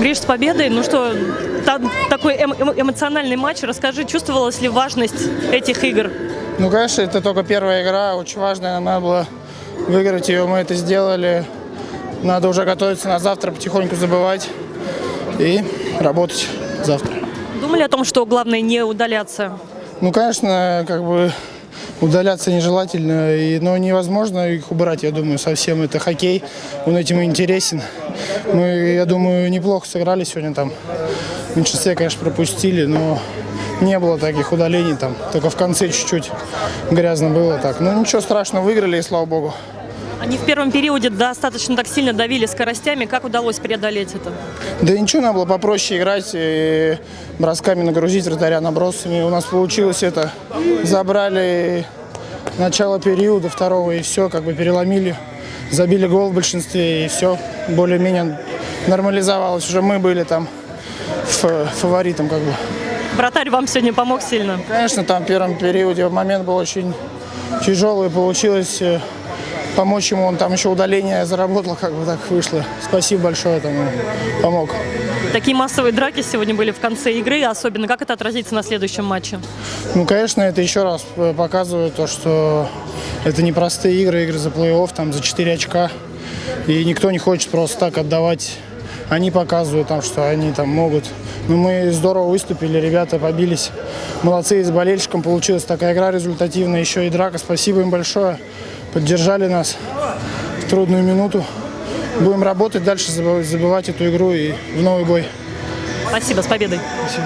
Гриш, с победой. Ну что, такой эмоциональный матч. Расскажи, чувствовалась ли важность этих игр? Ну, конечно, это только первая игра, очень важная. Нам надо было выиграть ее, мы это сделали. Надо уже готовиться на завтра, потихоньку забывать и работать завтра. Думали о том, что главное не удаляться? Ну, конечно, удаляться нежелательно, но невозможно их убрать, я думаю, совсем. Это хоккей, он этим и интересен. Мы, я думаю, неплохо сыграли сегодня там. В меньшинстве, конечно, пропустили, но не было таких удалений там. Только в конце чуть-чуть грязно было так. Ну, ничего страшного, выиграли, и слава богу. Они в первом периоде достаточно так сильно давили скоростями. Как удалось преодолеть это? Да ничего, надо было попроще играть, и бросками нагрузить вратаря набросами. У нас получилось это. Забрали начало периода второго, и все, переломили. Забили гол в большинстве, и все. Более-менее нормализовалось. Уже мы были там фаворитом . Вратарь вам сегодня помог сильно? Конечно, там в первом периоде момент был очень тяжелый. Получилось помочь ему, он там еще удаление заработал, так вышло. Спасибо большое, там помог. Такие массовые драки сегодня были в конце игры, особенно как это отразится на следующем матче? Ну, конечно, это еще раз показывает то, что это непростые игры за плей-офф, там за 4 очка. И никто не хочет просто так отдавать. Они показывают, что они там могут. Но мы здорово выступили, ребята побились. Молодцы, и с болельщиком получилась такая игра результативная, еще и драка. Спасибо им большое. Поддержали нас в трудную минуту. Будем работать дальше, забывать эту игру и в новый бой. Спасибо, с победой. Спасибо.